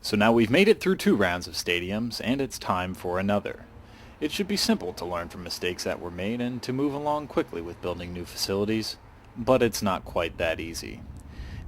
So now we've made it through 2 rounds of stadiums, and it's time for another. It should be simple to learn from mistakes that were made and to move along quickly with building new facilities, but it's not quite that easy.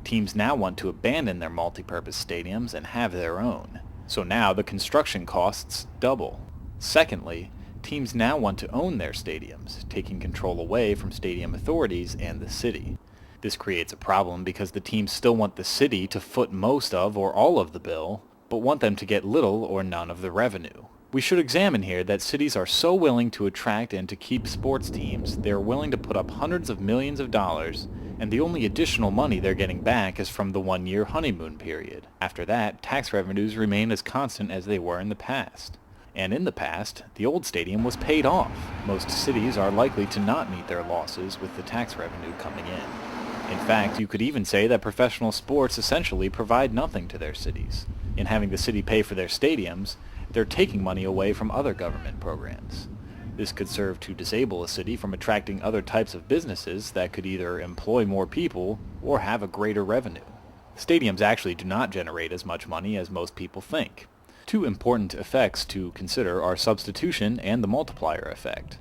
Teams now want to abandon their multi-purpose stadiums and have their own. So now the construction costs double. Secondly, teams now want to own their stadiums, taking control away from stadium authorities and the city. This creates a problem because the teams still want the city to foot most of or all of the bill, but want them to get little or none of the revenue. We should examine here that cities are so willing to attract and to keep sports teams, they are willing to put up hundreds of millions of dollars, and the only additional money they're getting back is from the 1-year honeymoon period. After that, tax revenues remain as constant as they were in the past. And in the past, the old stadium was paid off. Most cities are likely to not meet their losses with the tax revenue coming in. In fact, you could even say that professional sports essentially provide nothing to their cities. In having the city pay for their stadiums, they're taking money away from other government programs. This could serve to disable a city from attracting other types of businesses that could either employ more people or have a greater revenue. Stadiums actually do not generate as much money as most people think. 2 important effects to consider are substitution and the multiplier effect.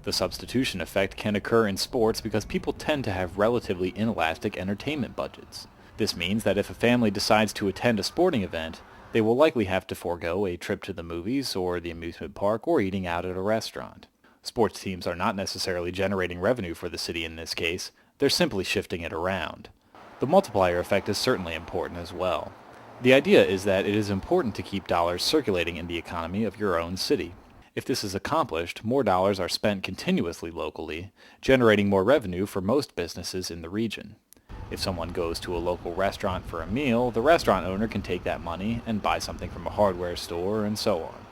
The substitution effect can occur in sports because people tend to have relatively inelastic entertainment budgets. This means that if a family decides to attend a sporting event, they will likely have to forego a trip to the movies or the amusement park or eating out at a restaurant. Sports teams are not necessarily generating revenue for the city in this case, they're simply shifting it around. The multiplier effect is certainly important as well. The idea is that it is important to keep dollars circulating in the economy of your own city. If this is accomplished, more dollars are spent continuously locally, generating more revenue for most businesses in the region. If someone goes to a local restaurant for a meal, the restaurant owner can take that money and buy something from a hardware store and so on.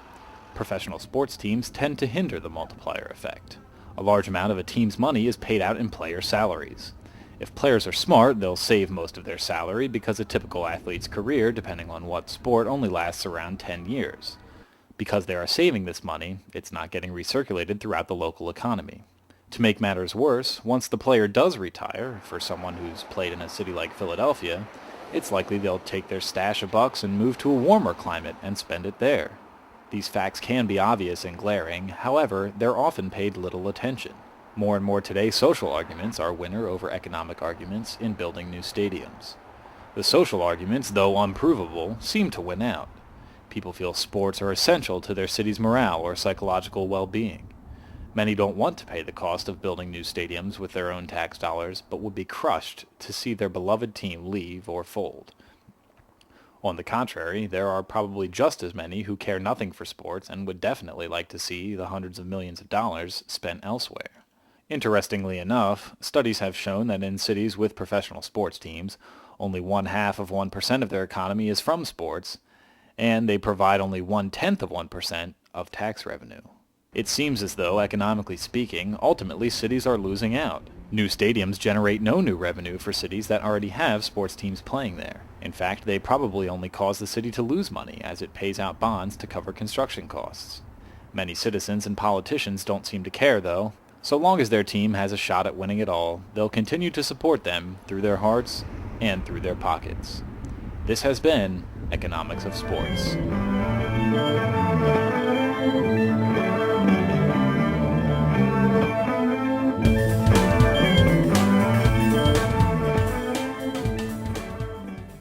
Professional sports teams tend to hinder the multiplier effect. A large amount of a team's money is paid out in player salaries. If players are smart, they'll save most of their salary because a typical athlete's career, depending on what sport, only lasts around 10 years. Because they are saving this money, it's not getting recirculated throughout the local economy. To make matters worse, once the player does retire, for someone who's played in a city like Philadelphia, it's likely they'll take their stash of bucks and move to a warmer climate and spend it there. These facts can be obvious and glaring, however, they're often paid little attention. More and more today, social arguments are winner over economic arguments in building new stadiums. The social arguments, though unprovable, seem to win out. People feel sports are essential to their city's morale or psychological well-being. Many don't want to pay the cost of building new stadiums with their own tax dollars, but would be crushed to see their beloved team leave or fold. On the contrary, there are probably just as many who care nothing for sports and would definitely like to see the hundreds of millions of dollars spent elsewhere. Interestingly enough, studies have shown that in cities with professional sports teams, only 0.5% of their economy is from sports, and they provide only 0.1% of tax revenue. It seems as though, economically speaking, ultimately cities are losing out. New stadiums generate no new revenue for cities that already have sports teams playing there. In fact, they probably only cause the city to lose money as it pays out bonds to cover construction costs. Many citizens and politicians don't seem to care, though. So long as their team has a shot at winning it all, they'll continue to support them through their hearts and through their pockets. This has been Economics of Sports.